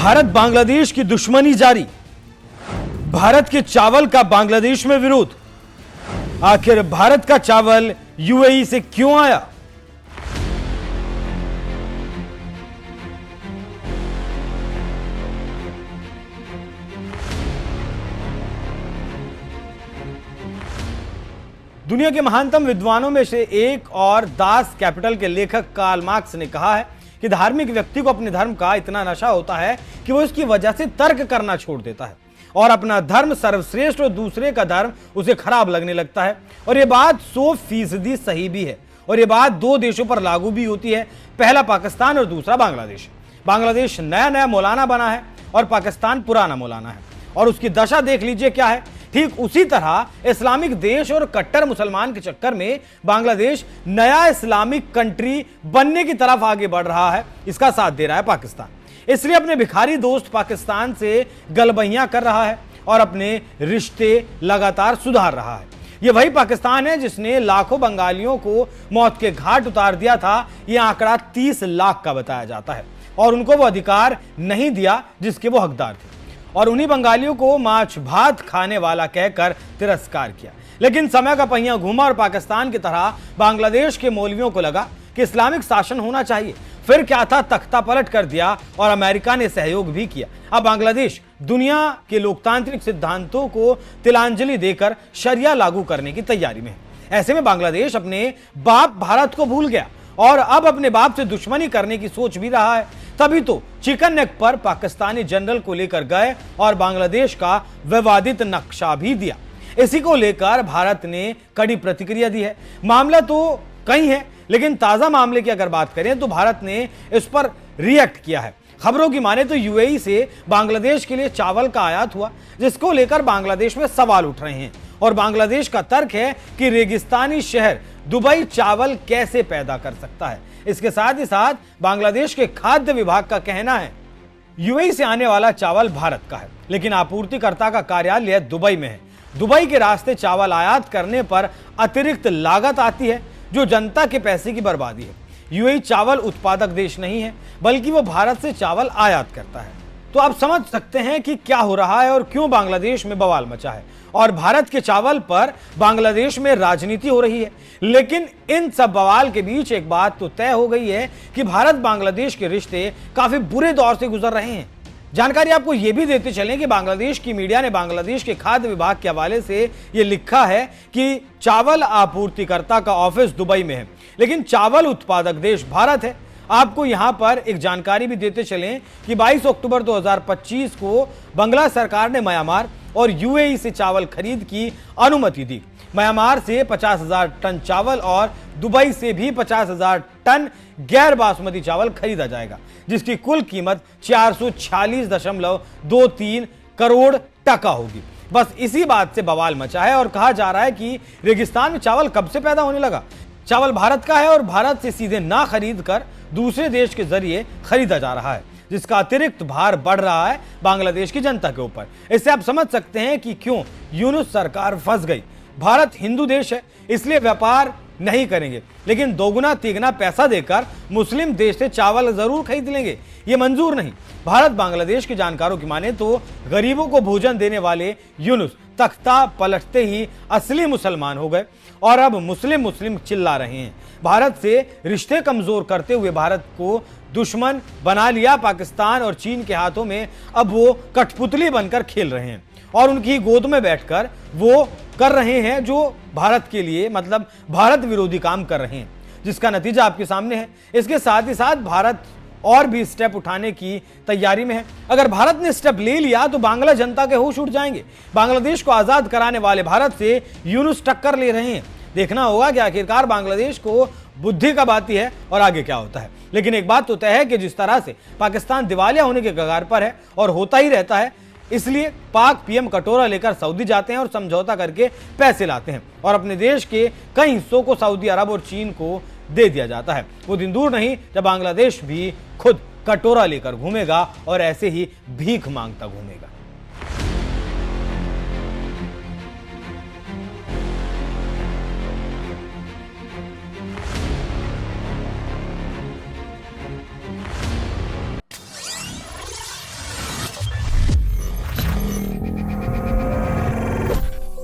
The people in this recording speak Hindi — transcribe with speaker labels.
Speaker 1: भारत बांग्लादेश की दुश्मनी जारी। भारत के चावल का बांग्लादेश में विरोध। आखिर भारत का चावल यूएई से क्यों आया? दुनिया के महानतम विद्वानों में से एक और दास कैपिटल के लेखक कार्ल मार्क्स ने कहा है कि धार्मिक व्यक्ति को अपने धर्म का इतना नशा होता है कि वो इसकी वजह से तर्क करना छोड़ देता है और अपना धर्म सर्वश्रेष्ठ और दूसरे का धर्म उसे खराब लगने लगता है। और ये बात 100% सही भी है। और ये बात दो देशों पर लागू भी होती है, पहला पाकिस्तान और दूसरा बांग्लादेश। बांग्लादेश नया नया मौलाना बना है और पाकिस्तान पुराना मौलाना है, और उसकी दशा देख लीजिए क्या है। ठीक उसी तरह इस्लामिक देश और कट्टर मुसलमान के चक्कर में बांग्लादेश नया इस्लामिक कंट्री बनने की तरफ आगे बढ़ रहा है। इसका साथ दे रहा है पाकिस्तान, इसलिए अपने भिखारी दोस्त पाकिस्तान से गलबहियां कर रहा है और अपने रिश्ते लगातार सुधार रहा है। यह वही पाकिस्तान है जिसने लाखों बंगालियों को मौत के घाट उतार दिया था। यह आंकड़ा 30 लाख का बताया जाता है, और उनको वो अधिकार नहीं दिया जिसके वो हकदार थे, और उन्हीं बंगालियों को माछ भात खाने वाला कहकर तिरस्कार किया। लेकिन समय का पहिया घूमा और पाकिस्तान की तरह बांग्लादेश के मौलवियों को लगा कि इस्लामिक शासन होना चाहिए। फिर क्या था, तख्ता पलट कर दिया और अमेरिका ने सहयोग भी किया। अब बांग्लादेश दुनिया के लोकतांत्रिक सिद्धांतों को तिलांजलि देकर शरिया लागू करने की तैयारी में है। ऐसे में बांग्लादेश अपने बाप भारत को भूल गया और अब अपने बाप से दुश्मनी करने की सोच भी रहा है। तभी तो चिकन नेक पर पाकिस्तानी जनरल को लेकर गए और बांग्लादेश का विवादित नक्शा भी दिया। इसी को लेकर भारत ने कड़ी प्रतिक्रिया दी है। मामला तो कई है, लेकिन ताजा मामले की अगर बात करें तो भारत ने इस पर रिएक्ट किया है। खबरों की माने तो यूएई से बांग्लादेश के लिए चावल का आयात हुआ, जिसको लेकर बांग्लादेश में सवाल उठ रहे हैं। और बांग्लादेश का तर्क है कि रेगिस्तानी शहर दुबई चावल कैसे पैदा कर सकता है। इसके साथ ही साथ बांग्लादेश के खाद्य विभाग का कहना है यूएई से आने वाला चावल भारत का है, लेकिन आपूर्तिकर्ता का कार्यालय दुबई में है। दुबई के रास्ते चावल आयात करने पर अतिरिक्त लागत आती है, जो जनता के पैसे की बर्बादी है। यूएई चावल उत्पादक देश नहीं है, बल्कि वो भारत से चावल आयात करता है। तो आप समझ सकते हैं कि क्या हो रहा है और क्यों बांग्लादेश में बवाल मचा है, और भारत के चावल पर बांग्लादेश में राजनीति हो रही है। लेकिन इन सब बवाल के बीच एक बात तो तय हो गई है कि भारत बांग्लादेश के रिश्ते काफी बुरे दौर से गुजर रहे हैं। जानकारी आपको यह भी देते चलें कि बांग्लादेश की मीडिया ने बांग्लादेश के खाद्य विभाग के हवाले से यह लिखा है कि चावल आपूर्तिकर्ता का ऑफिस दुबई में है, लेकिन चावल उत्पादक देश भारत है। आपको यहां पर एक जानकारी भी देते चलें कि 22 अक्टूबर 2025 को बांग्ला सरकार ने म्यांमार और यूएई से चावल खरीद की अनुमति दी। म्यांमार से 50,000 टन चावल और दुबई से भी 50,000 टन गैर बासमती चावल खरीदा जाएगा, जिसकी कुल कीमत 446.23 करोड़ टका होगी। बस इसी बात से बवाल मचा है और कहा जा रहा है कि रेगिस्तान में चावल कब से पैदा होने लगा। चावल भारत का है और भारत से सीधे ना खरीद कर दूसरे देश के जरिए खरीदा जा रहा है, जिसका अतिरिक्त भार बढ़ रहा है बांग्लादेश की जनता के ऊपर। इससे आप समझ सकते हैं कि क्यों यूनुस सरकार फंस गई। भारत हिंदू देश है, इसलिए व्यापार नहीं करेंगे, लेकिन दोगुना तिगुना पैसा देकर मुस्लिम देश से चावल जरूर खरीद लेंगे, ये मंजूर नहीं। भारत बांग्लादेश के जानकारों की माने तो गरीबों को भोजन देने वाले यूनुस तख्ता पलटते ही असली मुसलमान हो गए और अब मुस्लिम मुस्लिम चिल्ला रहे हैं। भारत से रिश्ते कमजोर करते हुए भारत को दुश्मन बना लिया पाकिस्तान और चीन के हाथों में। अब वो कठपुतली बनकर खेल रहे हैं और उनकी गोद में बैठकर वो कर रहे हैं जो भारत के लिए, मतलब भारत विरोधी काम कर रहे हैं, जिसका नतीजा आपके सामने है। इसके साथ ही साथ भारत और भी स्टेप उठाने की तैयारी में है। अगर भारत ने स्टेप ले लिया तो बांग्ला जनता के होश उड़ जाएंगे। बांग्लादेश को आजाद कराने वाले भारत से यूनुस टक्कर ले रहे हैं। देखना होगा कि आखिरकार बांग्लादेश को बुद्धि कब आती है और आगे क्या होता है। लेकिन एक बात तो तय है कि जिस तरह से पाकिस्तान दिवालिया होने के कगार पर है और होता ही रहता है, इसलिए पाक पीएम कटोरा लेकर सऊदी जाते हैं और समझौता करके पैसे लाते हैं और अपने देश के कई हिस्सों को सऊदी अरब और चीन को दे दिया जाता है। वो दिन दूर नहीं जब बांग्लादेश भी खुद कटोरा लेकर घूमेगा और ऐसे ही भीख मांगता घूमेगा।